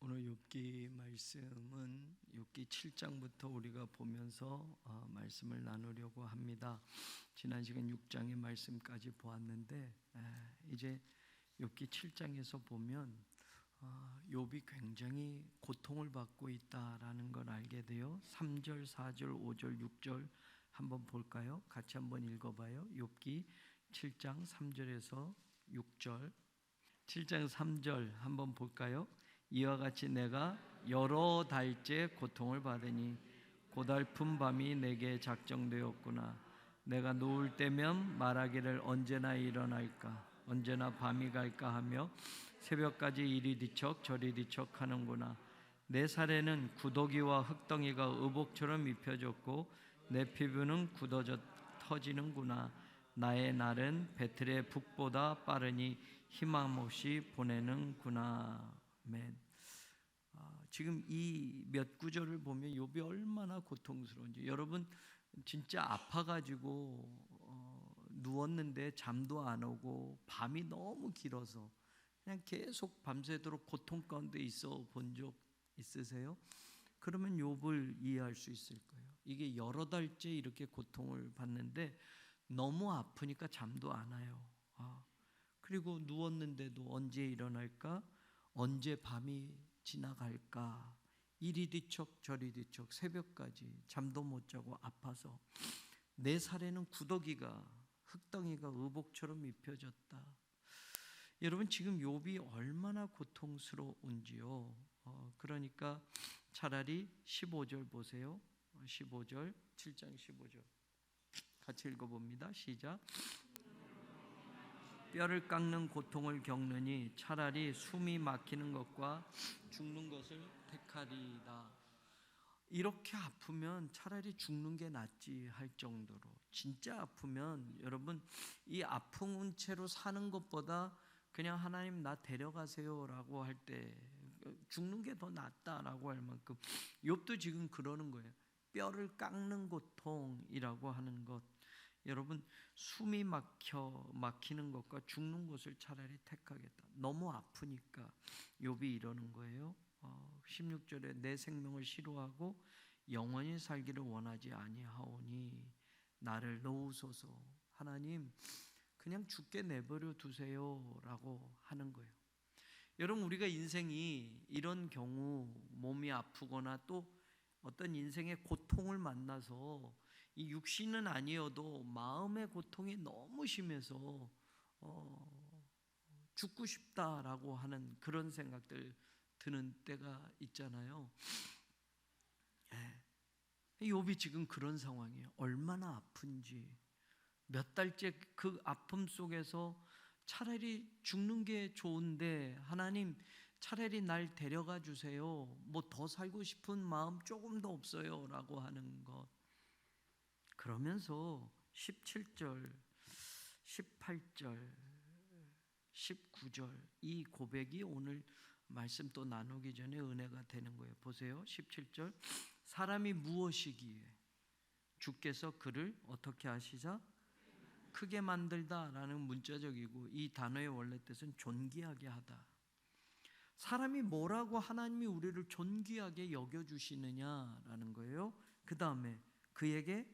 오늘 욥기 말씀은 욥기 7장부터 우리가 보면서 말씀을 나누려고 합니다. 지난 시간 6장의 말씀까지 보았는데 이제 욥기 7장에서 보면 욥이 굉장히 고통을 받고 있다라는 걸 알게 돼요. 3절, 4절, 5절, 6절 한번 볼까요? 같이 한번 읽어봐요. 욥기 7장 3절에서 6절. 7장 3절 한번 볼까요? 이와 같이 내가 여러 달째 고통을 받으니 고달픈 밤이 내게 작정되었구나. 내가 누울 때면 말하기를 언제나 일어날까, 언제나 밤이 갈까 하며 새벽까지 이리 뒤척 저리 뒤척 하는구나. 내 살에는 구더기와 흙덩이가 의복처럼 입혀졌고 내 피부는 굳어져 터지는구나. 나의 날은 배틀의 북보다 빠르니 희망 없이 보내는구나. 아멘. 지금 이 몇 구절을 보면 욥이 얼마나 고통스러운지. 여러분 진짜 아파가지고 누웠는데 잠도 안 오고 밤이 너무 길어서 그냥 계속 밤새도록 고통 가운데 있어 본 적 있으세요? 그러면 욥을 이해할 수 있을 거예요. 이게 여러 달째 이렇게 고통을 받는데 너무 아프니까 잠도 안 와요. 그리고 누웠는데도 언제 일어날까? 언제 밤이 지나갈까? 이리 뒤척 저리 뒤척 새벽까지 잠도 못 자고 아파서 내 살에는 구더기가 흙덩이가 의복처럼 입혀졌다. 여러분 지금 욥이 얼마나 고통스러운지요. 그러니까 차라리 15절 보세요. 15절 7장 15절 같이 읽어봅니다. 시작. 뼈를 깎는 고통을 겪느니 차라리 숨이 막히는 것과 죽는 것을 택하리이다. 이렇게 아프면 차라리 죽는 게 낫지 할 정도로, 진짜 아프면 여러분 이 아픈 채로 사는 것보다 그냥 하나님 나 데려가세요 라고 할 때 죽는 게 더 낫다라고 할 만큼 욥도 지금 그러는 거예요. 뼈를 깎는 고통이라고 하는 것, 여러분 숨이 막히는 것과 죽는 것을 차라리 택하겠다. 너무 아프니까 욥이 이러는 거예요. 16절에 내 생명을 싫어하고 영원히 살기를 원하지 아니하오니 나를 놓으소서. 하나님 그냥 죽게 내버려 두세요 라고 하는 거예요. 여러분 우리가 인생이 이런 경우 몸이 아프거나 또 어떤 인생의 고통을 만나서 이 육신은 아니어도 마음의 고통이 너무 심해서 죽고 싶다라고 하는 그런 생각들 드는 때가 있잖아요. 욥이 지금 그런 상황이에요. 얼마나 아픈지, 몇 달째 그 아픔 속에서 차라리 죽는 게 좋은데 하나님 차라리 날 데려가 주세요. 뭐 더 살고 싶은 마음 조금도 없어요 라고 하는 것. 그러면서 17절, 18절, 19절 이 고백이 오늘 말씀 또 나누기 전에 은혜가 되는 거예요. 보세요. 17절 사람이 무엇이기에 주께서 그를 어떻게 하시자? 크게 만들다라는 문자적이고 이 단어의 원래 뜻은 존귀하게 하다. 사람이 뭐라고 하나님이 우리를 존귀하게 여겨주시느냐라는 거예요. 그 다음에 그에게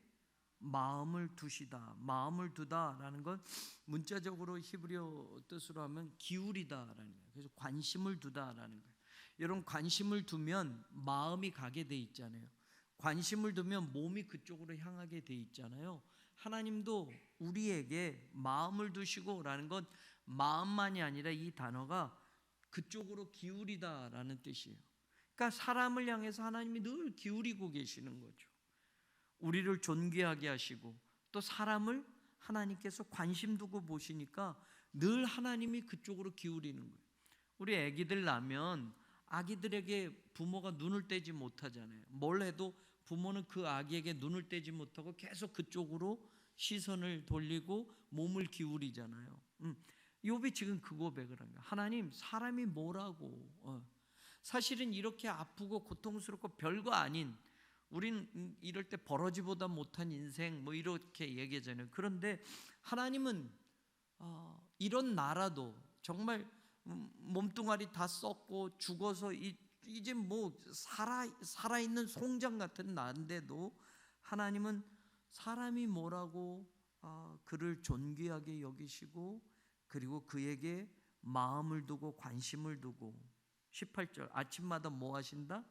마음을 두시다. 마음을 두다라는 건 문자적으로 히브리어 뜻으로 하면 기울이다라는 거예요. 그래서 관심을 두다라는 거예요. 여러분 관심을 두면 마음이 가게 돼 있잖아요. 관심을 두면 몸이 그쪽으로 향하게 돼 있잖아요. 하나님도 우리에게 마음을 두시고 라는 건 마음만이 아니라 이 단어가 그쪽으로 기울이다라는 뜻이에요. 그러니까 사람을 향해서 하나님이 늘 기울이고 계시는 거죠. 우리를 존귀하게 하시고 또 사람을 하나님께서 관심 두고 보시니까 늘 하나님이 그쪽으로 기울이는 거예요. 우리 아기들 낳으면 아기들에게 부모가 눈을 떼지 못하잖아요. 뭘 해도 부모는 그 아기에게 눈을 떼지 못하고 계속 그쪽으로 시선을 돌리고 몸을 기울이잖아요. 욥이 지금 그 고백을 한 거예요. 하나님 사람이 뭐라고. 사실은 이렇게 아프고 고통스럽고 별거 아닌, 우린 이럴 때 버러지보다 못한 인생 뭐 이렇게 얘기하잖아요. 그런데 하나님은 이런 나라도 정말 몸뚱아리 다 썩고 죽어서 이 이제 뭐 살아있는 송장 같은 나인데도 하나님은 사람이 뭐라고 그를 존귀하게 여기시고 그리고 그에게 마음을 두고 관심을 두고 18절 아침마다 뭐 하신다?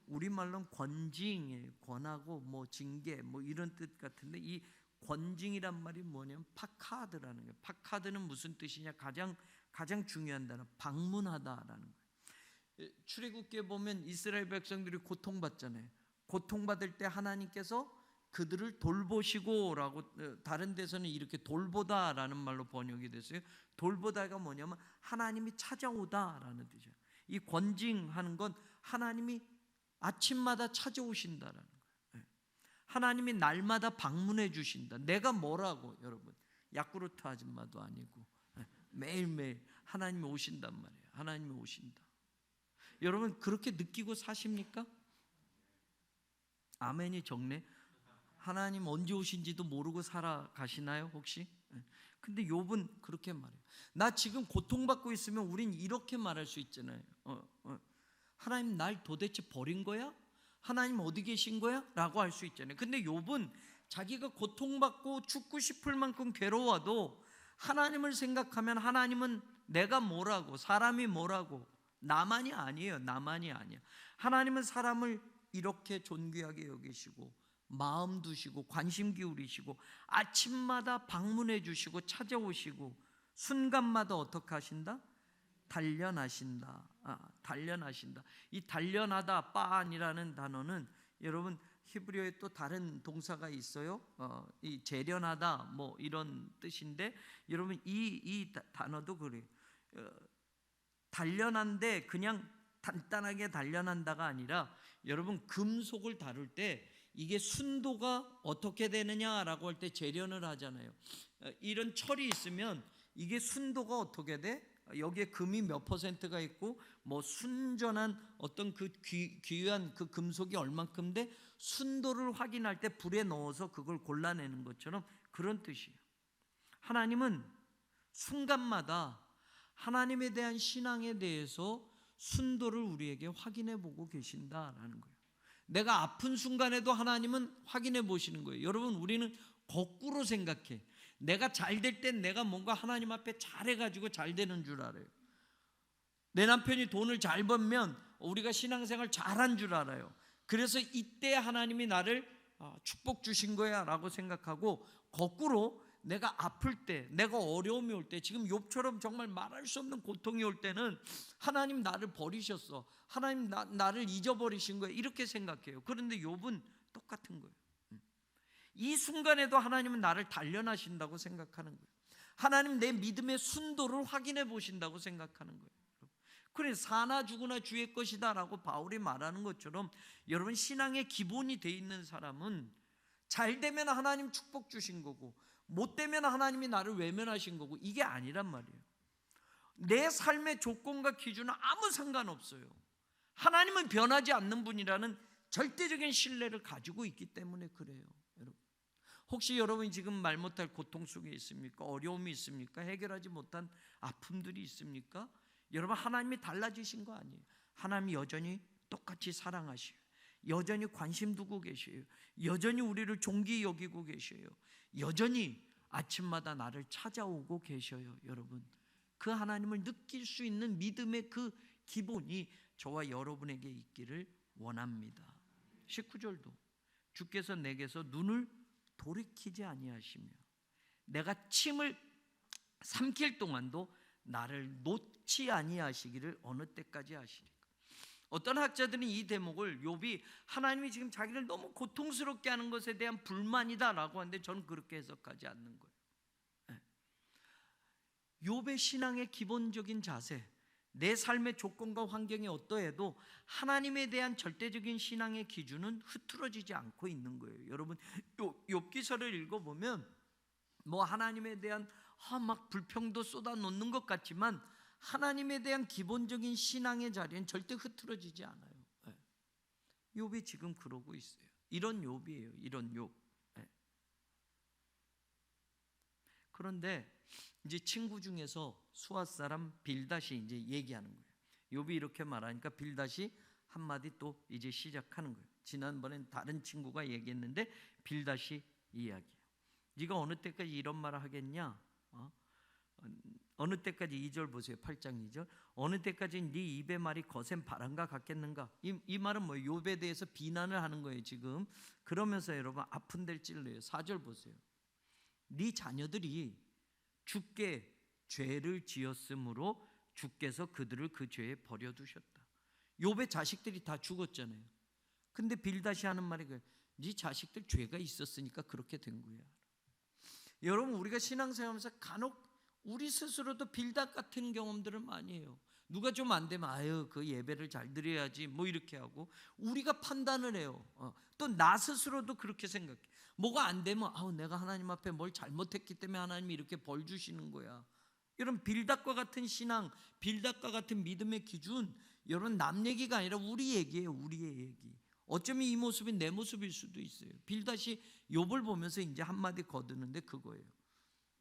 우리말로는 권징, 권하고 뭐 징계 뭐 이런 뜻 같은데 이 권징이란 말이 뭐냐면 파카드라는 거예요. 파카드는 무슨 뜻이냐? 가장 중요한 단어 방문하다라는 거예요. 출애굽기에 보면 이스라엘 백성들이 고통받잖아요. 고통받을 때 하나님께서 그들을 돌보시고라고 다른 데서는 이렇게 돌보다라는 말로 번역이 됐어요. 돌보다가 뭐냐면 하나님이 찾아오다라는 뜻이에요. 이 권징하는 건 하나님이 아침마다 찾아오신다라는 거예요. 하나님이 날마다 방문해 주신다. 내가 뭐라고 여러분 야쿠르트 아줌마도 아니고 매일매일 하나님이 오신단 말이에요. 하나님이 오신다. 여러분 그렇게 느끼고 사십니까? 아멘이 적네. 하나님 언제 오신지도 모르고 살아가시나요 혹시? 근데 욥은 그렇게 말해요. 나 지금 고통받고 있으면 우린 이렇게 말할 수 있잖아요. 하나님 날 도대체 버린 거야? 하나님 어디 계신 거야? 라고 할 수 있잖아요. 근데 욥은 자기가 고통받고 죽고 싶을 만큼 괴로워도 하나님을 생각하면 하나님은 내가 뭐라고 사람이 뭐라고 나만이 아니에요. 나만이 아니야. 하나님은 사람을 이렇게 존귀하게 여기시고 마음 두시고 관심 기울이시고 아침마다 방문해 주시고 찾아오시고 순간마다 어떻게 하신다? 단련하신다. 단련하신다. 이 단련하다 빤이라는 단어는 여러분 히브리어에 또 다른 동사가 있어요. 이 재련하다 뭐 이런 뜻인데 여러분 이 단어도 그래요. 단련한데 그냥 단단하게 단련한다가 아니라 여러분 금속을 다룰 때 이게 순도가 어떻게 되느냐라고 할 때 재련을 하잖아요. 이런 철이 있으면 이게 순도가 어떻게 돼? 여기에 금이 몇 퍼센트가 있고 뭐 순전한 어떤 그 귀한 그 금속이 얼만큼 돼? 순도를 확인할 때 불에 넣어서 그걸 골라내는 것처럼 그런 뜻이에요. 하나님은 순간마다 하나님에 대한 신앙에 대해서 순도를 우리에게 확인해 보고 계신다라는 거예요. 내가 아픈 순간에도 하나님은 확인해 보시는 거예요. 여러분 우리는 거꾸로 생각해. 내가 잘 될 땐 내가 뭔가 하나님 앞에 잘해가지고 잘 되는 줄 알아요. 내 남편이 돈을 잘 벌면 우리가 신앙생활 잘한 줄 알아요. 그래서 이때 하나님이 나를 축복 주신 거야 라고 생각하고 거꾸로 내가 아플 때 내가 어려움이 올 때 지금 욥처럼 정말 말할 수 없는 고통이 올 때는 하나님 나를 버리셨어. 하나님 나를 잊어버리신 거야 이렇게 생각해요. 그런데 욥은 똑같은 거예요. 이 순간에도 하나님은 나를 단련하신다고 생각하는 거예요. 하나님 내 믿음의 순도를 확인해 보신다고 생각하는 거예요. 그래 사나 죽으나 주의 것이다 라고 바울이 말하는 것처럼 여러분 신앙의 기본이 돼 있는 사람은 잘 되면 하나님 축복 주신 거고 못 되면 하나님이 나를 외면하신 거고 이게 아니란 말이에요. 내 삶의 조건과 기준은 아무 상관없어요. 하나님은 변하지 않는 분이라는 절대적인 신뢰를 가지고 있기 때문에 그래요. 여러분 혹시 여러분이 지금 말 못할 고통 속에 있습니까? 어려움이 있습니까? 해결하지 못한 아픔들이 있습니까? 여러분 하나님이 달라지신 거 아니에요. 하나님이 여전히 똑같이 사랑하셔요. 여전히 관심 두고 계셔요. 여전히 우리를 존귀 여기고 계셔요. 여전히 아침마다 나를 찾아오고 계셔요. 여러분 그 하나님을 느낄 수 있는 믿음의 그 기본이 저와 여러분에게 있기를 원합니다. 19절도 주께서 내게서 눈을 돌이키지 아니하시며 내가 침을 삼킬 동안도 나를 놓지 아니하시기를 어느 때까지 하시리까. 어떤 학자들은 이 대목을 욥이 하나님이 지금 자기를 너무 고통스럽게 하는 것에 대한 불만이다라고 하는데 저는 그렇게 해석하지 않는 거예요. 욥의 신앙의 기본적인 자세, 내 삶의 조건과 환경이 어떠해도 하나님에 대한 절대적인 신앙의 기준은 흐트러지지 않고 있는 거예요. 여러분 욥기서를 읽어보면 뭐 하나님에 대한 막 불평도 쏟아놓는 것 같지만 하나님에 대한 기본적인 신앙의 자리는 절대 흐트러지지 않아요. 욥이 지금 그러고 있어요. 이런 욥이에요. 이런 욥. 그런데 이제 친구 중에서 수앗 사람 빌닷이 이제 얘기하는 거예요. 욥이 이렇게 말하니까 빌닷이 한마디 또 이제 시작하는 거예요. 지난번엔 다른 친구가 얘기했는데 빌닷이 이야기해요. 네가 어느 때까지 이런 말을 하겠냐? 어느 때까지 2절 보세요. 8장 2절. 어느 때까지 네 입의 말이 거센 바람과 같겠는가? 이 말은 뭐 욥에 대해서 비난을 하는 거예요 지금. 그러면서 여러분 아픈 데를 찔러요. 4절 보세요. 네 자녀들이 주께 죄를 지었으므로 주께서 그들을 그 죄에 버려두셨다. 욥의 자식들이 다 죽었잖아요. 근데 빌닷이 하는 말이 그래요. 네 자식들 죄가 있었으니까 그렇게 된 거야. 여러분 우리가 신앙생활하면서 간혹 우리 스스로도 빌닷 같은 경험들을 많이 해요. 누가 좀 안 되면 아유 그 예배를 잘 드려야지 뭐 이렇게 하고 우리가 판단을 해요. 또 나 스스로도 그렇게 생각해. 뭐가 안 되면 아우 내가 하나님 앞에 뭘 잘못했기 때문에 하나님이 이렇게 벌 주시는 거야. 이런 빌닷과 같은 신앙, 빌닷과 같은 믿음의 기준, 이런 남 얘기가 아니라 우리 얘기예요. 우리의 얘기. 어쩌면 이 모습이 내 모습일 수도 있어요. 빌닷이 욥을 보면서 이제 한마디 거두는데 그거예요.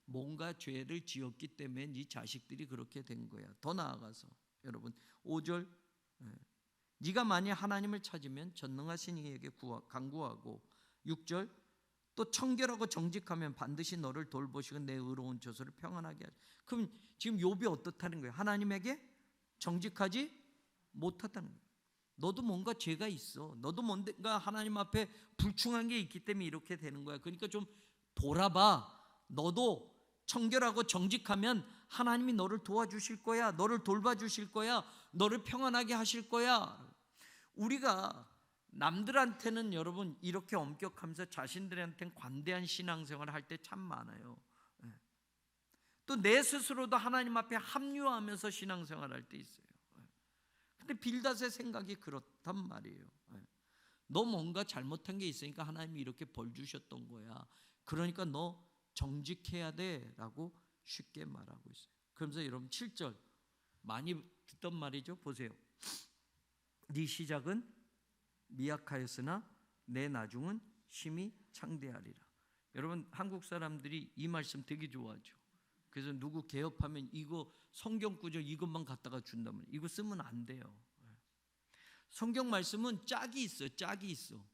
뭔가 죄를 지었기 때문에 네 자식들이 그렇게 된 거야. 더 나아가서 여러분 5절 네가 만약 하나님을 찾으면 전능하신 이에게 간구하고 6절 또 청결하고 정직하면 반드시 너를 돌보시고 내 의로운 저소를 평안하게 하리. 그럼 지금 욥이 어떻다는 거예요? 하나님에게 정직하지 못하다는 거예요. 너도 뭔가 죄가 있어. 너도 뭔가 하나님 앞에 불충한 게 있기 때문에 이렇게 되는 거야. 그러니까 좀 돌아봐. 너도 청결하고 정직하면 하나님이 너를 도와주실 거야. 너를 돌봐주실 거야. 너를 평안하게 하실 거야. 우리가 남들한테는 여러분 이렇게 엄격하면서 자신들한테는 관대한 신앙생활을 할 때 참 많아요. 또 내 스스로도 하나님 앞에 합류하면서 신앙생활을 할 때 있어요. 근데 빌닷의 생각이 그렇단 말이에요. 너 뭔가 잘못한 게 있으니까 하나님이 이렇게 벌 주셨던 거야. 그러니까 너 정직해야 돼 라고 쉽게 말하고 있어요. 그러면서 여러분 7절 많이 듣던 말이죠. 보세요. 네 시작은 미약하였으나 내 나중은 심히 창대하리라. 여러분 한국 사람들이 이 말씀 되게 좋아하죠. 그래서 누구 개업하면 이거 성경 구절 이것만 갖다가 준다면 이거 쓰면 안 돼요. 성경 말씀은 짝이 있어요. 짝이 있어.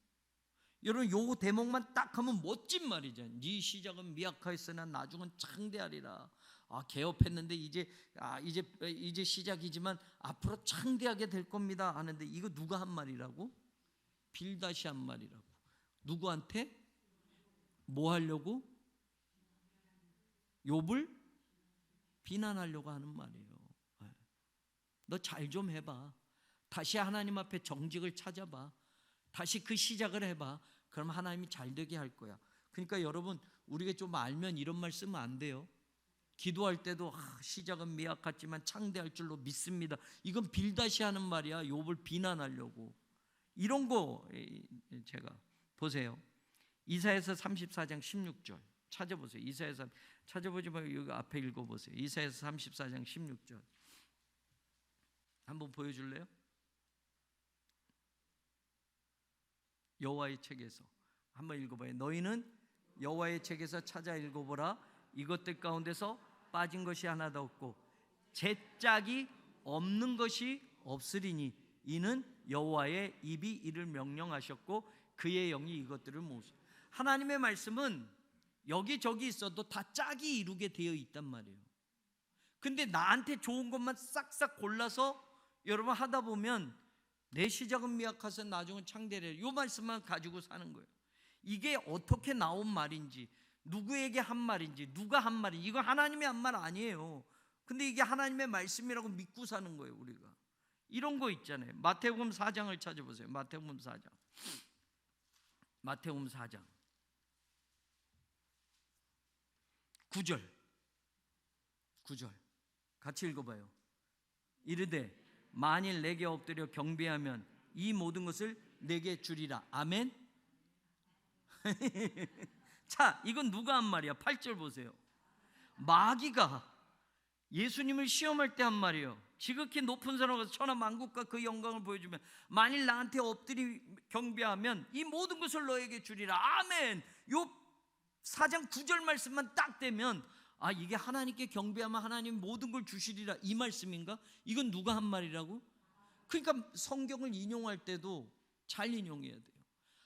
여러분 요 대목만 딱 하면 멋진 말이죠. 네 시작은 미약하였으나 나중은 창대하리라. 개업했는데 이제 시작이지만 앞으로 창대하게 될 겁니다 하는데 이거 누가 한 말이라고? 빌닷이 한 말이라고. 누구한테? 뭐 하려고? 욥을 비난하려고 하는 말이에요. 너 잘 좀 해봐. 다시 하나님 앞에 정직을 찾아봐. 다시 그 시작을 해봐. 그럼 하나님이 잘 되게 할 거야. 그러니까 여러분 우리가 좀 알면 이런 말 쓰면 안 돼요. 기도할 때도 시작은 미약하지만 창대할 줄로 믿습니다. 이건 빌닷이 하는 말이야. 욥을 비난하려고. 이런 거 제가 보세요. 이사야서 34장 16절 찾아보세요. 이사야서 찾아보지 말고 여기 앞에 읽어보세요. 이사야서 34장 16절 한번 보여줄래요? 여호와의 책에서 한번 읽어봐요. 너희는 여호와의 책에서 찾아 읽어보라. 이것들 가운데서 빠진 것이 하나도 없고 제짝이 없는 것이 없으리니 이는 여호와의 입이 이를 명령하셨고 그의 영이 이것들을 모으시. 하나님의 말씀은 여기저기 있어도 다 짝이 이루게 되어 있단 말이에요. 근데 나한테 좋은 것만 싹싹 골라서 여러분 하다 보면 내 시작은 미약해서 나중은 창대하리라. 이 말씀만 가지고 사는 거예요. 이게 어떻게 나온 말인지, 누구에게 한 말인지, 누가 한 말인지, 이거 하나님의 한 말 아니에요. 근데 이게 하나님의 말씀이라고 믿고 사는 거예요. 우리가 이런 거 있잖아요. 마태복음 4장을 찾아보세요. 마태복음 4장. 마태복음 4장 9절 같이 읽어봐요. 이르되 만일 내게 엎드려 경배하면 이 모든 것을 내게 주리라. 아멘. 자, 이건 누가 한 말이야? 8절 보세요. 마귀가 예수님을 시험할 때 한 말이에요. 지극히 높은 산으로 가서 천하 만국과 그 영광을 보여주면 만일 나한테 엎드리 경배하면 이 모든 것을 너에게 주리라. 아멘. 요 4장 9절 말씀만 딱 되면 아, 이게 하나님께 경배하면 하나님 모든 걸 주시리라, 이 말씀인가? 이건 누가 한 말이라고? 그러니까 성경을 인용할 때도 잘 인용해야 돼요.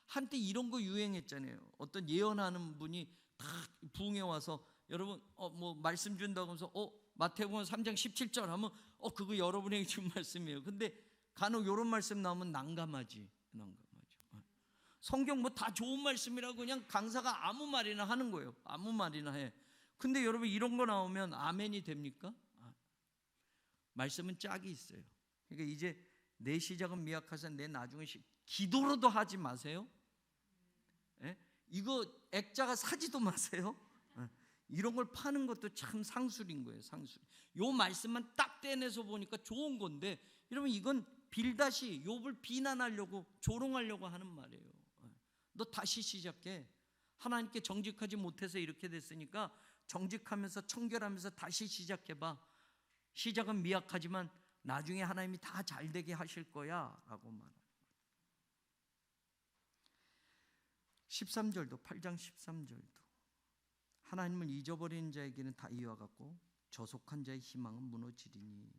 한때 이런 거 유행했잖아요. 어떤 예언하는 분이 다 부흥에 와서 여러분 뭐 말씀 준다고 하면서 마태복음 3장 17절 하면 그거 여러분에게 준 말씀이에요. 근데 간혹 이런 말씀 나오면 난감하지. 성경 뭐 다 좋은 말씀이라고 그냥 강사가 아무 말이나 하는 거예요. 아무 말이나 해. 근데 여러분 이런 거 나오면 아멘이 됩니까? 말씀은 짝이 있어요. 그러니까 이제 내 시작은 미약하사 내 나중은 기도로도 하지 마세요. 예? 이거 액자가 사지도 마세요. 이런 걸 파는 것도 참 상술인 거예요. 상술. 요 말씀만 딱 떼내서 보니까 좋은 건데, 여러분 이건 빌다시 욥을 비난하려고 조롱하려고 하는 말이에요. 너 다시 시작해. 하나님께 정직하지 못해서 이렇게 됐으니까 정직하면서 청결하면서 다시 시작해봐. 시작은 미약하지만 나중에 하나님이 다 잘되게 하실 거야 라고 말합니다. 13절도 8장 13절도 하나님을 잊어버리는 자에게는 다 이와 같고 저속한 자의 희망은 무너지리니.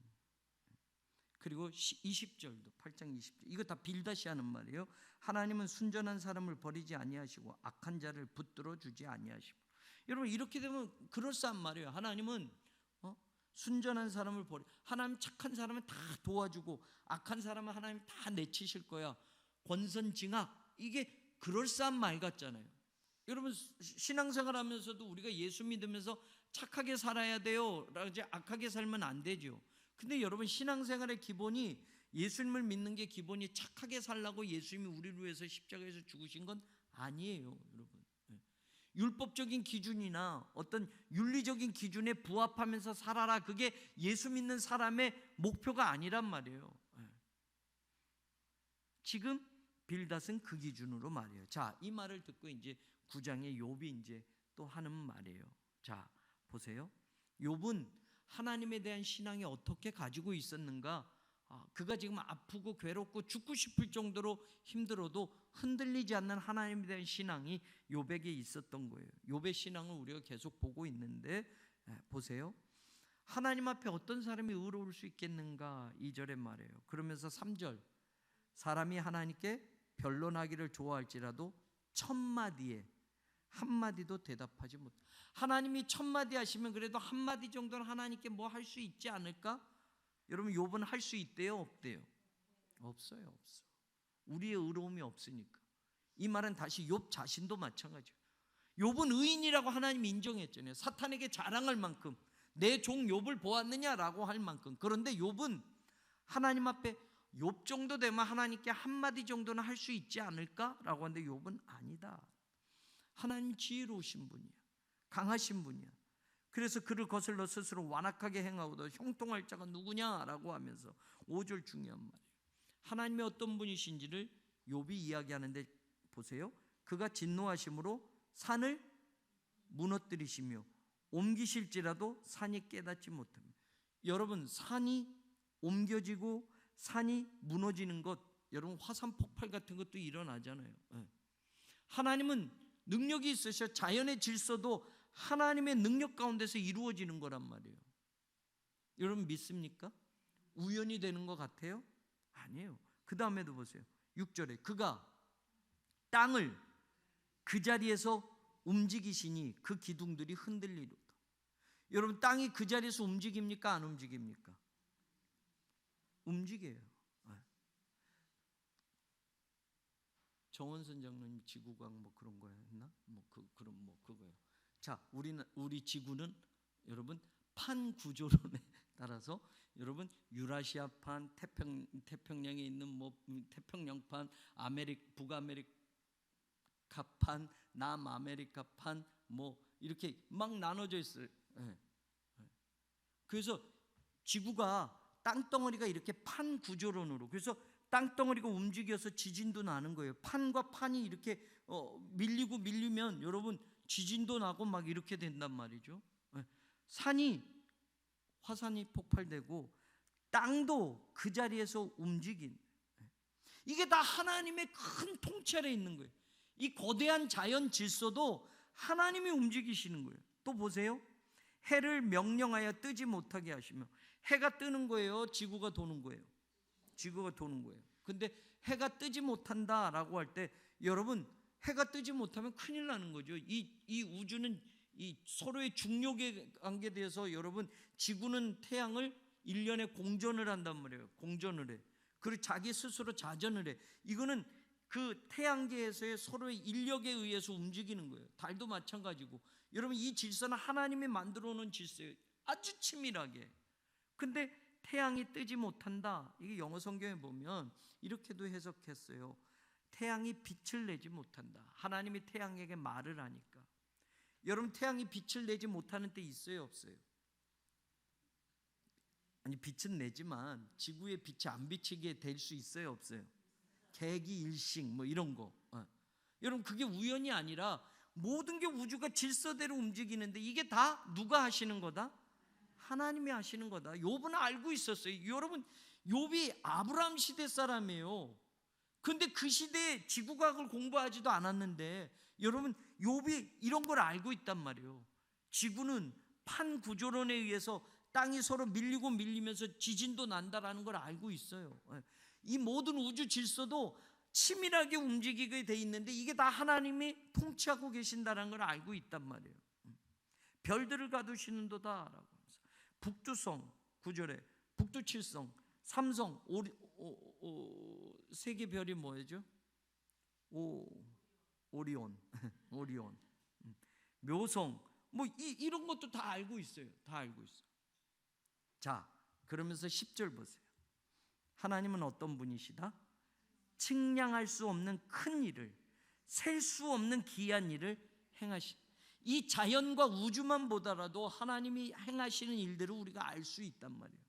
그리고 20절도 8장 20절 이거 다 빌다시 하는 말이에요. 하나님은 순전한 사람을 버리지 아니하시고 악한 자를 붙들어 주지 아니하시고. 여러분 이렇게 되면 그럴싸한 말이에요. 하나님은 순전한 사람을 하나님 착한 사람은 다 도와주고 악한 사람은 하나님 다 내치실 거야. 권선징악, 이게 그럴싸한 말 같잖아요. 여러분 신앙생활 하면서도 우리가 예수 믿으면서 착하게 살아야 돼요 라지 악하게 살면 안 되죠. 근데 여러분 신앙생활의 기본이, 예수님을 믿는 게 기본이 착하게 살라고 예수님이 우리를 위해서 십자가에서 죽으신 건 아니에요. 여러분 율법적인 기준이나 어떤 윤리적인 기준에 부합하면서 살아라, 그게 예수 믿는 사람의 목표가 아니란 말이에요. 지금 빌닷은 그 기준으로 말이에요. 자, 이 말을 듣고 이제 9장의 욥이 이제 또 하는 말이에요. 자, 보세요. 욥은 하나님에 대한 신앙이 어떻게 가지고 있었는가? 그가 지금 아프고 괴롭고 죽고 싶을 정도로 힘들어도 흔들리지 않는 하나님에 대한 신앙이 욥에게 있었던 거예요. 욥의 신앙을 우리가 계속 보고 있는데, 보세요. 하나님 앞에 어떤 사람이 의로울 수 있겠는가? 2절에 말해요. 그러면서 3절, 사람이 하나님께 변론하기를 좋아할지라도 천마디에 한마디도 대답하지 못. 하나님이 천마디 하시면 그래도 한마디 정도는 하나님께 뭐 할 수 있지 않을까? 여러분 욥은 할 수 있대요, 없대요? 없어요, 없어. 우리의 의로움이 없으니까. 이 말은 다시 욥 자신도 마찬가지예요. 욥은 의인이라고 하나님이 인정했잖아요. 사탄에게 자랑할 만큼 내 종 욥을 보았느냐라고 할 만큼. 그런데 욥은 하나님 앞에 욥 정도 되면 하나님께 한마디 정도는 할 수 있지 않을까라고 하는데 욥은 아니다. 하나님 지혜로우신 분이야. 강하신 분이야. 그래서 그를 거슬러 스스로 완악하게 행하고도 형통할 자가 누구냐라고 하면서 5절 중요한 말이에요. 하나님이 어떤 분이신지를 욥이 이야기하는데 보세요. 그가 진노하심으로 산을 무너뜨리시며 옮기실지라도 산이 깨닫지 못합니다. 여러분 산이 옮겨지고 산이 무너지는 것, 여러분 화산 폭발 같은 것도 일어나잖아요. 하나님은 능력이 있으셔. 자연의 질서도 하나님의 능력 가운데서 이루어지는 거란 말이에요. 여러분 믿습니까? 우연이 되는 것 같아요? 아니에요. 그 다음에도 보세요. 6절에 그가 땅을 그 자리에서 움직이시니 그 기둥들이 흔들리로다. 여러분 땅이 그 자리에서 움직입니까? 안 움직입니까? 움직여요. 정원선 장로님 지구과학 뭐 그런 거 했나? 그거요. 자, 우리 지구는 여러분 판 구조론에 따라서 여러분 유라시아판, 태평양에 있는 뭐 태평양판, 북아메리카판, 남아메리카판 뭐 이렇게 막 나눠져 있어요. 그래서 지구가 땅덩어리가 이렇게 판 구조론으로, 그래서 땅덩어리가 움직여서 지진도 나는 거예요. 판과 판이 이렇게 밀리면 여러분 지진도 나고 막 이렇게 된단 말이죠. 화산이 폭발되고 땅도 그 자리에서 움직인, 이게 다 하나님의 큰 통치 아래 있는 거예요. 이 거대한 자연 질서도 하나님이 움직이시는 거예요. 또 보세요. 해를 명령하여 뜨지 못하게 하시며. 해가 뜨는 거예요? 지구가 도는 거예요? 지구가 도는 거예요. 근데 해가 뜨지 못한다라고 할 때 여러분, 해가 뜨지 못하면 큰일 나는 거죠. 이 우주는 이 서로의 중력에 관계돼서 여러분, 지구는 태양을 1년에 공전을 한단 말이에요. 공전을 해. 그리고 자기 스스로 자전을 해. 이거는 그 태양계에서의 서로의 인력에 의해서 움직이는 거예요. 달도 마찬가지고. 여러분, 이 질서는 하나님이 만들어 놓은 질서예요. 아주 치밀하게. 근데 태양이 뜨지 못한다. 이게 영어 성경에 보면 이렇게도 해석했어요. 태양이 빛을 내지 못한다. 하나님이 태양에게 말을 하니까. 여러분, 태양이 빛을 내지 못하는 때 있어요, 없어요? 아니, 빛은 내지만 지구에 빛이 안 비치게 될 수 있어요, 없어요? 개기일식 뭐 이런 거. 여러분, 그게 우연이 아니라 모든 게 우주가 질서대로 움직이는데 이게 다 누가 하시는 거다? 하나님이 하시는 거다. 욥은 알고 있었어요. 여러분, 욥이 아브라함 시대 사람이에요. 근데 그 시대에 지구과학을 공부하지도 않았는데 여러분, 욥이 이런 걸 알고 있단 말이에요. 지구는 판구조론에 의해서 땅이 서로 밀리고 밀리면서 지진도 난다라는 걸 알고 있어요. 이 모든 우주 질서도 치밀하게 움직이게 돼 있는데 이게 다 하나님이 통치하고 계신다는 걸 알고 있단 말이에요. 별들을 가두시는도다 라고 하면서 북두성 9절에 북두칠성, 삼성, 세 개 별이 뭐죠? 오리온, 오리온, 묘성, 뭐 이런 것도 다 알고 있어요. 다 알고 있어요. 자, 그러면서 10절 보세요. 하나님은 어떤 분이시다? 측량할 수 없는 큰 일을, 셀 수 없는 기이한 일을 행하시. 이 자연과 우주만 보더라도 하나님이 행하시는 일들을 우리가 알 수 있단 말이에요.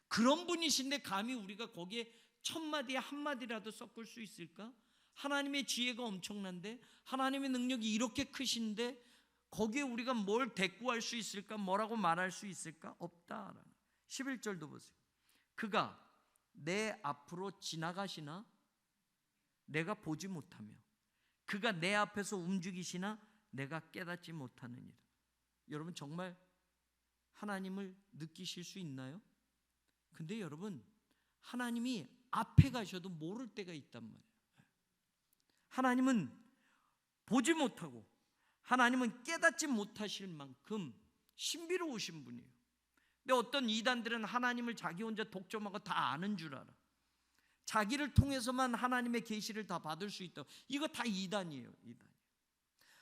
그런 분이신데 감히 우리가 거기에 첫 마디에 한 마디라도 섞을 수 있을까? 하나님의 지혜가 엄청난데, 하나님의 능력이 이렇게 크신데 거기에 우리가 뭘 대꾸할 수 있을까? 뭐라고 말할 수 있을까? 없다. 11절도 보세요. 그가 내 앞으로 지나가시나 내가 보지 못하며, 그가 내 앞에서 움직이시나 내가 깨닫지 못하느니라. 여러분, 정말 하나님을 느끼실 수 있나요? 근데 여러분, 하나님이 앞에 가셔도 모를 때가 있단 말이에요. 하나님은 보지 못하고 하나님은 깨닫지 못하실 만큼 신비로우신 분이에요. 근데 어떤 이단들은 하나님을 자기 혼자 독점하고 다 아는 줄 알아. 자기를 통해서만 하나님의 계시를 다 받을 수 있다고. 이거 다 이단이에요. 이단.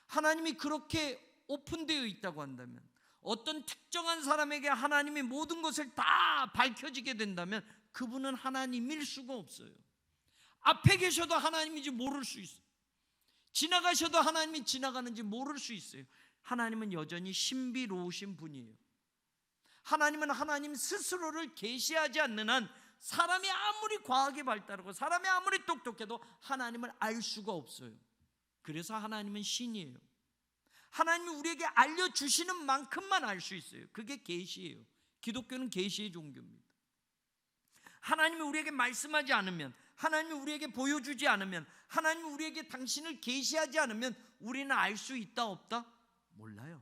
하나님이 그렇게 오픈되어 있다고 한다면, 어떤 특정한 사람에게 하나님이 모든 것을 다 밝혀지게 된다면 그분은 하나님일 수가 없어요. 앞에 계셔도 하나님인지 모를 수 있어요. 지나가셔도 하나님이 지나가는지 모를 수 있어요. 하나님은 여전히 신비로우신 분이에요. 하나님은 하나님 스스로를 계시하지 않는 한 사람이 아무리 과학이 발달하고 사람이 아무리 똑똑해도 하나님을 알 수가 없어요. 그래서 하나님은 신이에요. 하나님이 우리에게 알려주시는 만큼만 알 수 있어요. 그게 계시예요. 기독교는 계시의 종교입니다. 하나님이 우리에게 말씀하지 않으면, 하나님이 우리에게 보여주지 않으면, 하나님이 우리에게 당신을 계시하지 않으면 우리는 알 수 있다 없다? 몰라요.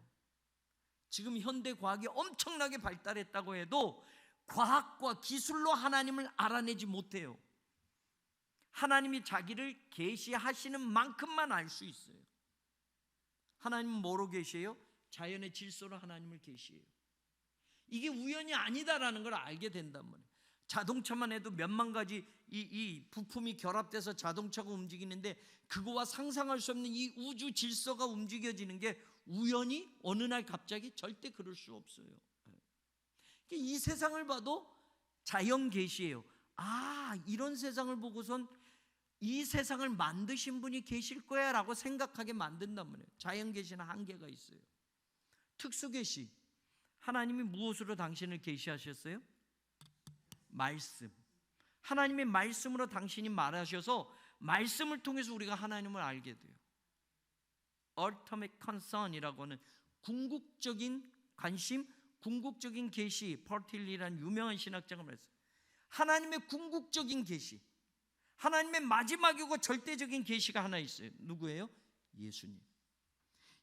지금 현대 과학이 엄청나게 발달했다고 해도 과학과 기술로 하나님을 알아내지 못해요. 하나님이 자기를 계시하시는 만큼만 알 수 있어요. 하나님은 뭐로 계시해요? 자연의 질서로 하나님을 계시해요. 이게 우연이 아니다라는 걸 알게 된단 말이에요. 자동차만 해도 몇만 가지 이 부품이 결합돼서 자동차가 움직이는데, 그거와 상상할 수 없는 이 우주 질서가 움직여지는 게 우연히 어느 날 갑자기 절대 그럴 수 없어요. 이 세상을 봐도 자연 계시예요. 아, 이런 세상을 보고선 이 세상을 만드신 분이 계실 거야 라고 생각하게 만든단 말이에요. 자연 계시는 한계가 있어요. 특수 계시, 하나님이 무엇으로 당신을 계시하셨어요? 말씀. 하나님의 말씀으로 당신이 말하셔서 말씀을 통해서 우리가 하나님을 알게 돼요. Ultimate concern이라고 하는 궁극적인 관심, 궁극적인 계시, 퍼틸리라는 유명한 신학자가 말했어요. 하나님의 궁극적인 계시, 하나님의 마지막이고 절대적인 계시가 하나 있어요. 누구예요? 예수님.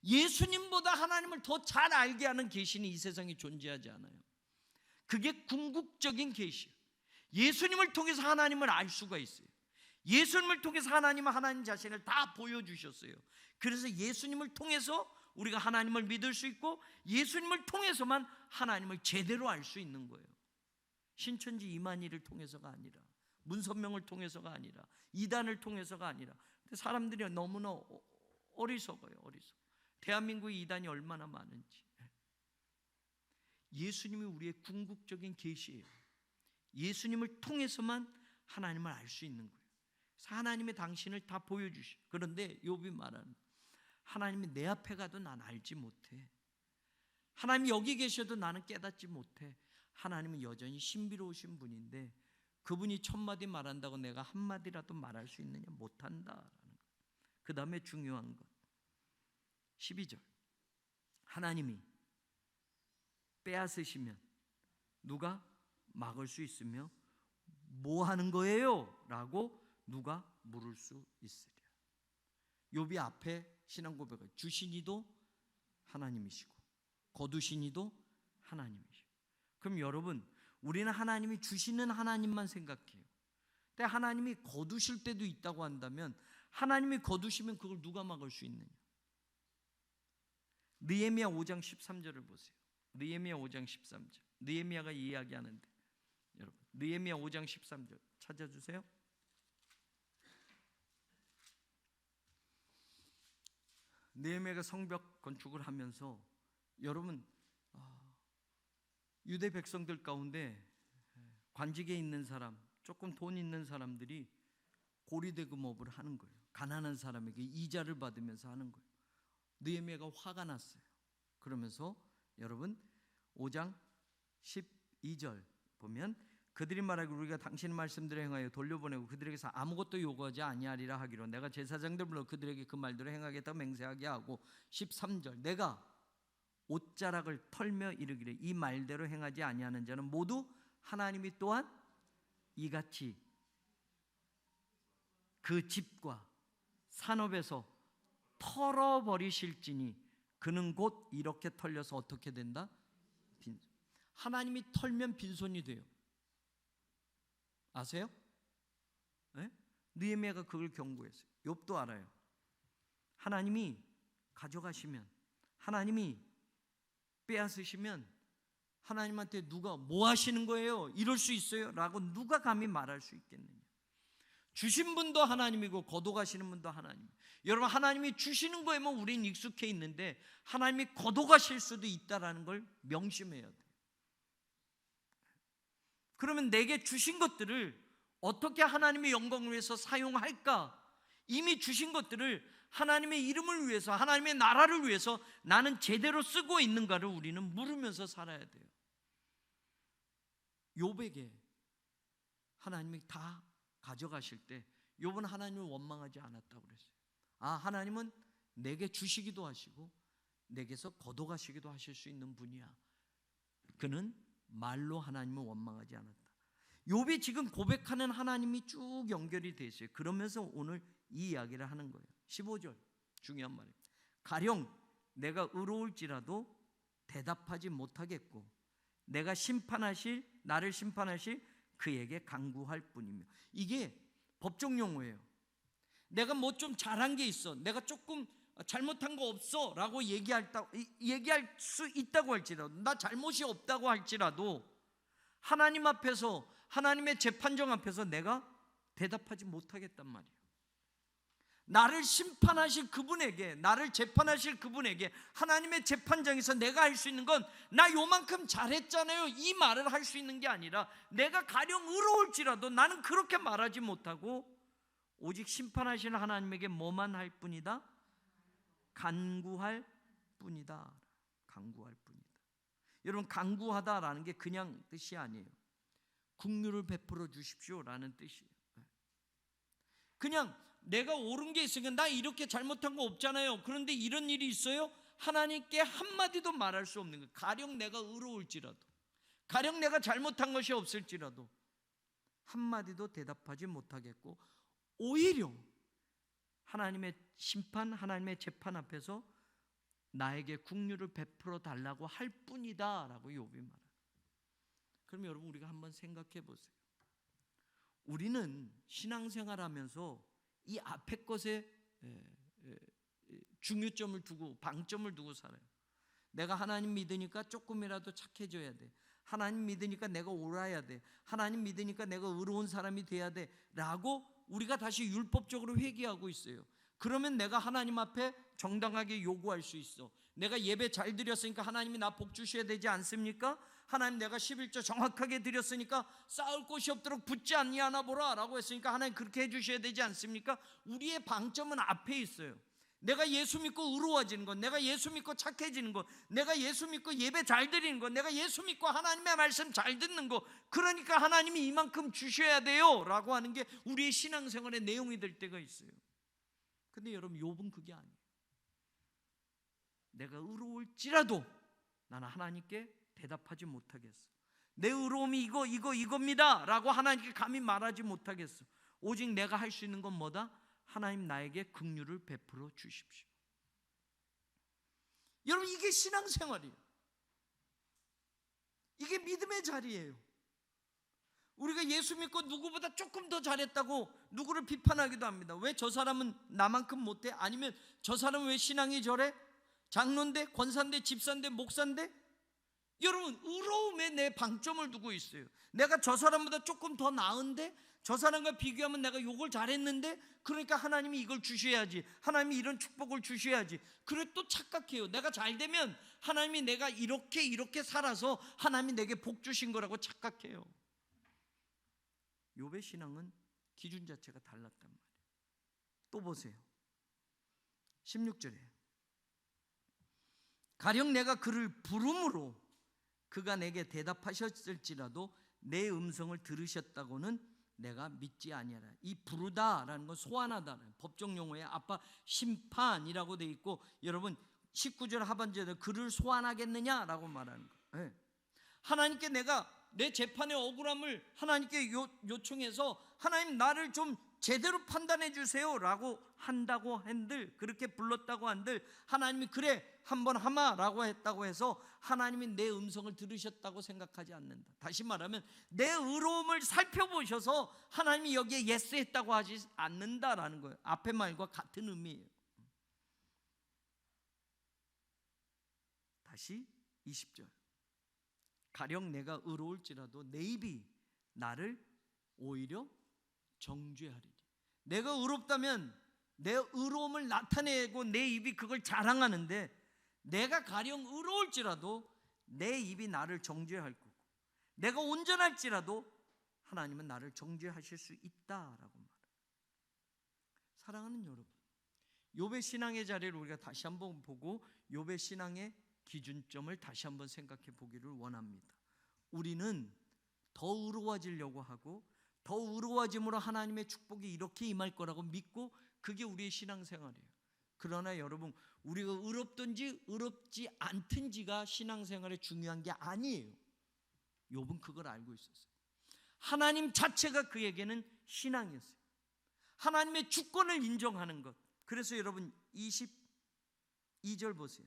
예수님보다 하나님을 더 잘 알게 하는 계시는 이 세상에 존재하지 않아요. 그게 궁극적인 계시예요. 예수님을 통해서 하나님을 알 수가 있어요. 예수님을 통해서 하나님은 하나님 자신을 다 보여주셨어요. 그래서 예수님을 통해서 우리가 하나님을 믿을 수 있고, 예수님을 통해서만 하나님을 제대로 알 수 있는 거예요. 신천지 이만희를 통해서가 아니라, 문선명을 통해서가 아니라, 이단을 통해서가 아니라. 근데 사람들이 너무나 어리석어요. 대한민국의 이단이 얼마나 많은지. 예수님이 우리의 궁극적인 계시예요. 예수님을 통해서만 하나님을 알 수 있는 거예요. 그래서 하나님의 당신을 다 보여주시죠. 그런데 욥이 말하는, 하나님이 내 앞에 가도 난 알지 못해. 하나님이 여기 계셔도 나는 깨닫지 못해. 하나님은 여전히 신비로우신 분인데 그분이 1000마디 말한다고 내가 한마디라도 말할 수 있느냐? 못한다라는 것. 그 다음에 중요한 것 12절, 하나님이 빼앗으시면 누가 막을 수 있으며 뭐 하는 거예요? 라고 누가 물을 수 있으랴. 욥이 앞에 신앙 고백을, 주신 이도 하나님이시고 거두신 이도 하나님이시고. 그럼 여러분, 우리는 하나님이 주시는 하나님만 생각해요. 근데 하나님이 거두실 때도 있다고 한다면, 하나님이 거두시면 그걸 누가 막을 수 있느냐? 느헤미야 5장 13절을 보세요. 느헤미야 5장 13절. 느헤미야가 이야기하는데, 여러분 느헤미야 5장 13절 찾아주세요. 느헤미야가 성벽 건축을 하면서, 여러분 유대 백성들 가운데 관직에 있는 사람, 조금 돈 있는 사람들이 고리대금업을 하는 거예요. 가난한 사람에게 이자를 받으면서 하는 거예요. 느헤미야가 화가 났어요. 그러면서 여러분 5장 12절 보면, 그들이 말하기를 우리가 당신의 말씀대로 행하여 돌려보내고 그들에게서 아무것도 요구하지 아니하리라 하기로 내가 제사장들 불러 그들에게 그 말대로 행하겠다고 맹세하게 하고, 13절, 내가 옷자락을 털며 이르기를 이 말대로 행하지 아니하는 자는 모두 하나님이 또한 이같이 그 집과 산업에서 털어버리실지니 그는 곧 이렇게 털려서 어떻게 된다? 빈손. 하나님이 털면 빈손이 돼요. 아세요? 네? 느헤미야가 그걸 경고했어요. 욥도 알아요. 하나님이 가져가시면, 하나님이 빼앗으시면 하나님한테 누가 뭐 하시는 거예요? 이럴 수 있어요? 라고 누가 감히 말할 수 있겠느냐? 주신 분도 하나님이고 거둬가시는 분도 하나님. 여러분, 하나님이 주시는 거에만 우린 익숙해 있는데 하나님이 거둬가실 수도 있다라는 걸 명심해야 돼요. 그러면 내게 주신 것들을 어떻게 하나님의 영광을 위해서 사용할까? 이미 주신 것들을 하나님의 이름을 위해서, 하나님의 나라를 위해서 나는 제대로 쓰고 있는가를 우리는 물으면서 살아야 돼요. 욥에게 하나님이 다 가져가실 때 욥은 하나님을 원망하지 않았다고 그랬어요. 아, 하나님은 내게 주시기도 하시고 내게서 거둬가시기도 하실 수 있는 분이야. 그는 말로 하나님을 원망하지 않았다. 욥이 지금 고백하는 하나님이 쭉 연결이 돼 있어요. 그러면서 오늘 이 이야기를 하는 거예요. 15절 중요한 말이에요. 가령 내가 의로울지라도 대답하지 못하겠고 내가 나를 심판하실 그에게 간구할 뿐이며. 이게 법정 용어예요. 내가 뭐 좀 잘한 게 있어, 내가 조금 잘못한 거 없어 라고 얘기할 수 있다고 할지라도, 나 잘못이 없다고 할지라도 하나님 앞에서, 하나님의 재판정 앞에서 내가 대답하지 못하겠단 말이에요. 나를 심판하실 그분에게, 나를 재판하실 그분에게 하나님의 재판장에서 내가 할 수 있는 건 나 요만큼 잘했잖아요 이 말을 할 수 있는 게 아니라, 내가 가령 의로울지라도 나는 그렇게 말하지 못하고 오직 심판하시는 하나님에게 뭐만 할 뿐이다? 간구할 뿐이다. 간구할 뿐이다. 여러분, 간구하다라는 게 그냥 뜻이 아니에요. 긍휼을 베풀어 주십시오라는 뜻이에요. 그냥 내가 옳은 게 있으니까 나 이렇게 잘못한 거 없잖아요. 그런데 이런 일이 있어요? 하나님께 한마디도 말할 수 없는 거예요. 가령 내가 의로울지라도, 가령 내가 잘못한 것이 없을지라도 한마디도 대답하지 못하겠고, 오히려 하나님의 심판, 하나님의 재판 앞에서 나에게 긍휼을 베풀어 달라고 할 뿐이다 라고 욥이 말합니다. 그럼 여러분 우리가 한번 생각해 보세요. 우리는 신앙생활하면서 이 앞에 것에 중요점을 두고 방점을 두고 살아요. 내가 하나님 믿으니까 조금이라도 착해져야 돼. 하나님 믿으니까 내가 옳아야 돼. 하나님 믿으니까 내가 의로운 사람이 돼야 돼 라고 우리가 다시 율법적으로 회개하고 있어요. 그러면 내가 하나님 앞에 정당하게 요구할 수 있어. 내가 예배 잘 드렸으니까 하나님이 나 복 주셔야 되지 않습니까? 하나님 내가 11조 정확하게 드렸으니까 쌓을 곳이 없도록 붙지 않냐 보라 라고 했으니까 하나님 그렇게 해주셔야 되지 않습니까? 우리의 방점은 앞에 있어요. 내가 예수 믿고 의로워지는 것, 내가 예수 믿고 착해지는 것, 내가 예수 믿고 예배 잘 드리는 것, 내가 예수 믿고 하나님의 말씀 잘 듣는 것, 그러니까 하나님이 이만큼 주셔야 돼요 라고 하는 게 우리의 신앙생활의 내용이 될 때가 있어요. 근데 여러분 욥은 그게 아니에요. 내가 의로울지라도 나는 하나님께 대답하지 못하겠어. 내 의로움이 이겁니다 라고 하나님께 감히 말하지 못하겠어. 오직 내가 할 수 있는 건 뭐다? 하나님 나에게 긍휼을 베풀어 주십시오. 여러분 이게 신앙생활이에요. 이게 믿음의 자리예요. 우리가 예수 믿고 누구보다 조금 더 잘했다고 누구를 비판하기도 합니다. 왜 저 사람은 나만큼 못해? 아니면 저 사람은 왜 신앙이 저래? 장로인데, 권사인데, 집사인데, 목사인데? 여러분 의로움에 내 방점을 두고 있어요. 내가 저 사람보다 조금 더 나은데, 저 사람과 비교하면 내가 요걸 잘했는데, 그러니까 하나님이 이걸 주셔야지, 하나님이 이런 축복을 주셔야지. 그래 또 착각해요. 내가 잘 되면 하나님이 내가 이렇게 살아서 하나님이 내게 복 주신 거라고 착각해요. 욥의 신앙은 기준 자체가 달랐단 말이에요. 또 보세요. 16절에 가령 내가 그를 부름으로 그가 내게 대답하셨을지라도 내 음성을 들으셨다고는 내가 믿지 아니하라. 이 부르다라는 건 소환하다는 법정 용어에 아빠 심판이라고 돼 있고, 여러분 19절 하반절에 그를 소환하겠느냐라고 말하는 거예요. 하나님께 내가 내 재판의 억울함을 하나님께 요청해서 하나님 나를 좀 제대로 판단해 주세요 라고 한다고 한들, 그렇게 불렀다고 한들 하나님이 그래 한번 하마라고 했다고 해서 하나님이 내 음성을 들으셨다고 생각하지 않는다. 다시 말하면 내 의로움을 살펴보셔서 하나님이 여기에 예스 했다고 하지 않는다라는 거예요. 앞에 말과 같은 의미예요. 다시 20절 가령 내가 의로울지라도 내 입이 나를 오히려 정죄하리니. 내가 의롭다면 내 의로움을 나타내고 내 입이 그걸 자랑하는데, 내가 가령 의로울지라도 내 입이 나를 정죄할 거고, 내가 온전할지라도 하나님은 나를 정죄하실 수 있다라고 말해요. 사랑하는 여러분, 욥의 신앙의 자리를 우리가 다시 한번 보고 욥의 신앙의 기준점을 다시 한번 생각해 보기를 원합니다. 우리는 더 의로워지려고 하고 더 의로워짐으로 하나님의 축복이 이렇게 임할 거라고 믿고 그게 우리의 신앙생활이에요. 그러나 여러분, 우리가 의롭든지 의롭지 않든지가 신앙생활에 중요한 게 아니에요. 욥은 그걸 알고 있었어요. 하나님 자체가 그에게는 신앙이었어요. 하나님의 주권을 인정하는 것. 그래서 여러분 22절 보세요.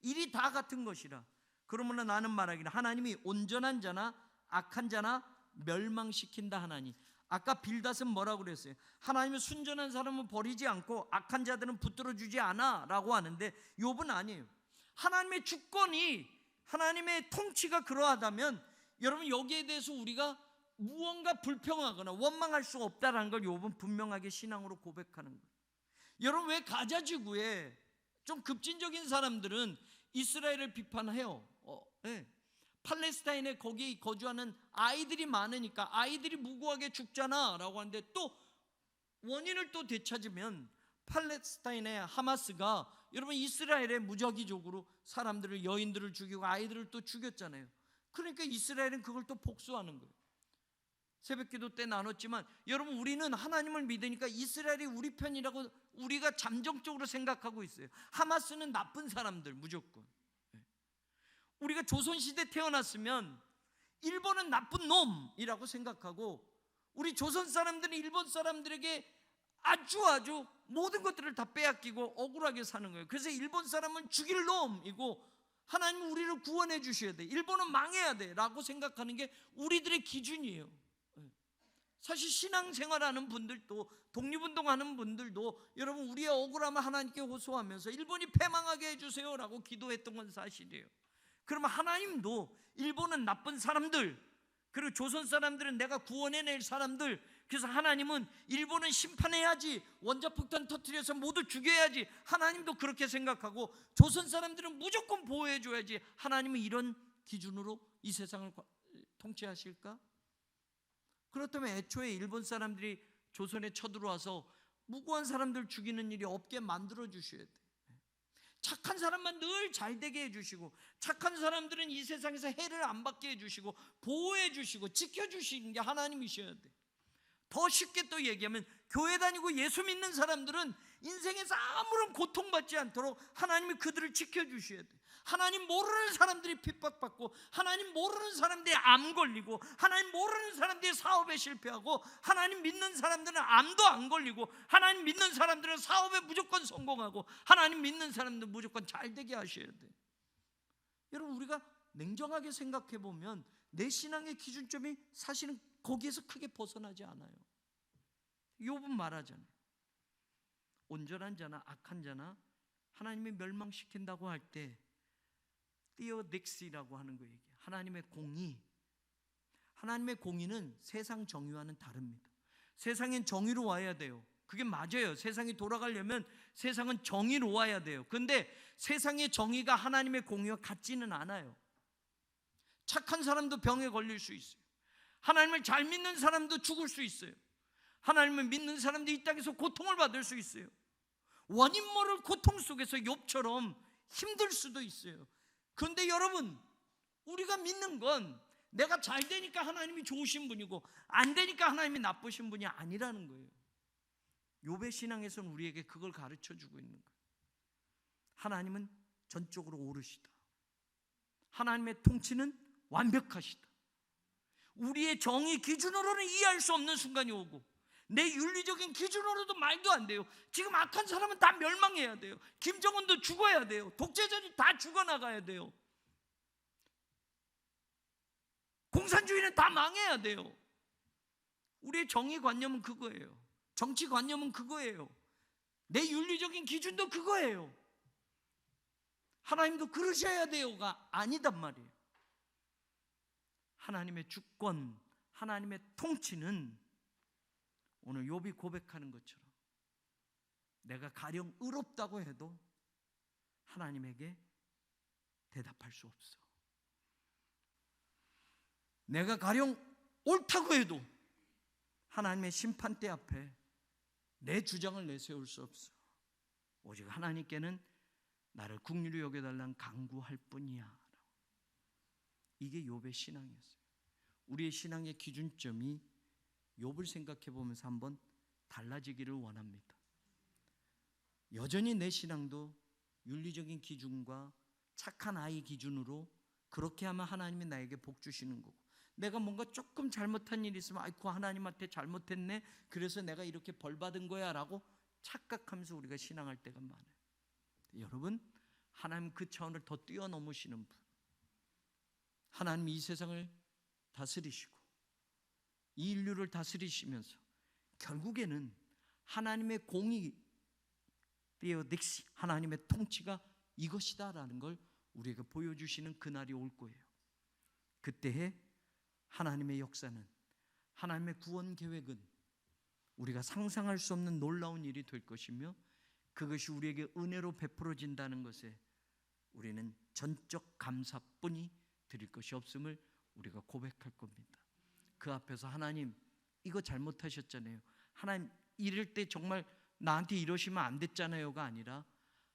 일이 다 같은 것이라 그러므로 나는 말하기를 하나님이 온전한 자나 악한 자나 멸망시킨다 하나니. 아까 빌닷은 뭐라고 그랬어요? 하나님은 순전한 사람은 버리지 않고 악한 자들은 붙들어 주지 않아 라고 하는데, 욥은 아니에요. 하나님의 주권이, 하나님의 통치가 그러하다면 여러분 여기에 대해서 우리가 무언가 불평하거나 원망할 수 없다라는 걸 욥은 분명하게 신앙으로 고백하는 거예요. 여러분 왜 가자 지구에 좀 급진적인 사람들은 이스라엘을 비판해요. 팔레스타인에 거기 거주하는 아이들이 많으니까 아이들이 무고하게 죽잖아 라고 하는데, 또 원인을 또 되찾으면 팔레스타인의 하마스가 여러분 이스라엘에 무작위적으로 사람들을, 여인들을 죽이고 아이들을 또 죽였잖아요. 그러니까 이스라엘은 그걸 또 복수하는 거예요. 새벽기도 때 나눴지만 여러분 우리는 하나님을 믿으니까 이스라엘이 우리 편이라고 우리가 잠정적으로 생각하고 있어요. 하마스는 나쁜 사람들 무조건. 우리가 조선시대 태어났으면 일본은 나쁜 놈이라고 생각하고, 우리 조선 사람들은 일본 사람들에게 아주 모든 것들을 다 빼앗기고 억울하게 사는 거예요. 그래서 일본 사람은 죽일 놈이고 하나님은 우리를 구원해 주셔야 돼, 일본은 망해야 돼 라고 생각하는 게 우리들의 기준이에요. 사실 신앙생활하는 분들도, 독립운동하는 분들도 여러분 우리의 억울함을 하나님께 호소하면서 일본이 패망하게 해주세요 라고 기도했던 건 사실이에요. 그러면 하나님도 일본은 나쁜 사람들, 그리고 조선 사람들은 내가 구원해낼 사람들, 그래서 하나님은 일본은 심판해야지, 원자폭탄 터뜨려서 모두 죽여야지, 하나님도 그렇게 생각하고 조선 사람들은 무조건 보호해줘야지, 하나님은 이런 기준으로 이 세상을 통치하실까? 그렇다면 애초에 일본 사람들이 조선에 쳐들어와서 무고한 사람들 죽이는 일이 없게 만들어 주셔야 돼. 착한 사람만 늘 잘되게 해주시고, 착한 사람들은 이 세상에서 해를 안 받게 해주시고 보호해 주시고 지켜주시는 게 하나님이셔야 돼. 더 쉽게 또 얘기하면 교회 다니고 예수 믿는 사람들은 인생에서 아무런 고통받지 않도록 하나님이 그들을 지켜주셔야 돼. 하나님 모르는 사람들이 핍박받고, 하나님 모르는 사람들이 암 걸리고, 하나님 모르는 사람들이 사업에 실패하고, 하나님 믿는 사람들은 암도 안 걸리고, 하나님 믿는 사람들은 사업에 무조건 성공하고, 하나님 믿는 사람들은 무조건 잘되게 하셔야 돼. 여러분, 우리가 냉정하게 생각해 보면 내 신앙의 기준점이 사실은 거기에서 크게 벗어나지 않아요. 욥은 말하잖아요. 온전한 자나 악한 자나 하나님이 멸망시킨다고 할 때 티오딕시라고 하는 거예요. 하나님의 공의. 하나님의 공의는 세상 정의와는 다릅니다. 세상엔 정의로 와야 돼요. 그게 맞아요. 세상이 돌아가려면 세상은 정의로 와야 돼요. 그런데 세상의 정의가 하나님의 공의와 같지는 않아요. 착한 사람도 병에 걸릴 수 있어요. 하나님을 잘 믿는 사람도 죽을 수 있어요. 하나님을 믿는 사람도 이 땅에서 고통을 받을 수 있어요. 원인 모를 고통 속에서 욥처럼 힘들 수도 있어요. 그런데 여러분, 우리가 믿는 건 내가 잘 되니까 하나님이 좋으신 분이고 안 되니까 하나님이 나쁘신 분이 아니라는 거예요. 욥의 신앙에서는 우리에게 그걸 가르쳐 주고 있는 거예요. 하나님은 전적으로 옳으시다. 하나님의 통치는 완벽하시다. 우리의 정의 기준으로는 이해할 수 없는 순간이 오고, 내 윤리적인 기준으로도 말도 안 돼요. 지금 악한 사람은 다 멸망해야 돼요. 김정은도 죽어야 돼요. 독재자들이 다 죽어나가야 돼요. 공산주의는 다 망해야 돼요. 우리의 정의관념은 그거예요. 정치관념은 그거예요. 내 윤리적인 기준도 그거예요. 하나님도 그러셔야 돼요가 아니단 말이에요. 하나님의 주권, 하나님의 통치는 오늘 욥이 고백하는 것처럼 내가 가령 의롭다고 해도 하나님에게 대답할 수 없어. 내가 가령 옳다고 해도 하나님의 심판대 앞에 내 주장을 내세울 수 없어. 오직 하나님께는 나를 긍휼히 여겨달라는 간구할 뿐이야. 이게 욥의 신앙이었어요. 우리의 신앙의 기준점이 욥을 생각해 보면서 한번 달라지기를 원합니다. 여전히 내 신앙도 윤리적인 기준과 착한 아이 기준으로 그렇게 하면 하나님이 나에게 복 주시는 거고, 내가 뭔가 조금 잘못한 일이 있으면 아이고 하나님한테 잘못했네, 그래서 내가 이렇게 벌 받은 거야 라고 착각하면서 우리가 신앙할 때가 많아요. 여러분, 하나님 그 차원을 더 뛰어넘으시는 분, 하나님이 이 세상을 다스리시고 이 인류를 다스리시면서 결국에는 하나님의 공의, 티오딕시, 하나님의 통치가 이것이다라는 걸 우리에게 보여주시는 그날이 올 거예요. 그때의 하나님의 역사는, 하나님의 구원 계획은 우리가 상상할 수 없는 놀라운 일이 될 것이며, 그것이 우리에게 은혜로 베풀어진다는 것에 우리는 전적 감사뿐이 드릴 것이 없음을 우리가 고백할 겁니다. 그 앞에서 하나님 이거 잘못하셨잖아요, 하나님 이럴 때 정말 나한테 이러시면 안 됐잖아요가 아니라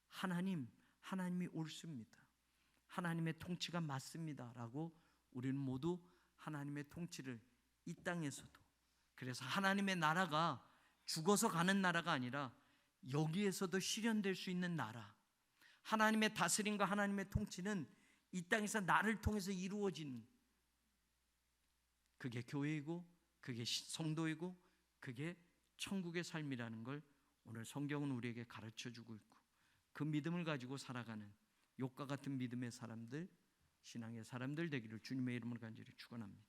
하나님이 옳습니다, 하나님의 통치가 맞습니다 라고 우리는 모두 하나님의 통치를 이 땅에서도, 그래서 하나님의 나라가 죽어서 가는 나라가 아니라 여기에서도 실현될 수 있는 나라, 하나님의 다스림과 하나님의 통치는 이 땅에서 나를 통해서 이루어지는, 그게 교회이고 그게 성도이고 그게 천국의 삶이라는 걸 오늘 성경은 우리에게 가르쳐주고 있고, 그 믿음을 가지고 살아가는 욥과 같은 믿음의 사람들, 신앙의 사람들 되기를 주님의 이름으로 간절히 축원합니다.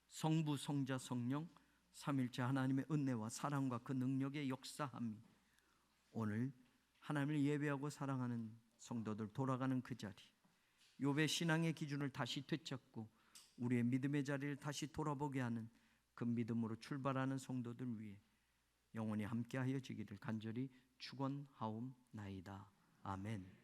성부, 성자, 성령 삼일체 하나님의 은혜와 사랑과 그 능력의 역사함이 오늘 하나님을 예배하고 사랑하는 성도들 돌아가는 그 자리, 욥의 신앙의 기준을 다시 되찾고 우리의 믿음의 자리를 다시 돌아보게 하는 그 믿음으로 출발하는 성도들 위해 영원히 함께하여 지기를 간절히 축원하옵나이다. 아멘.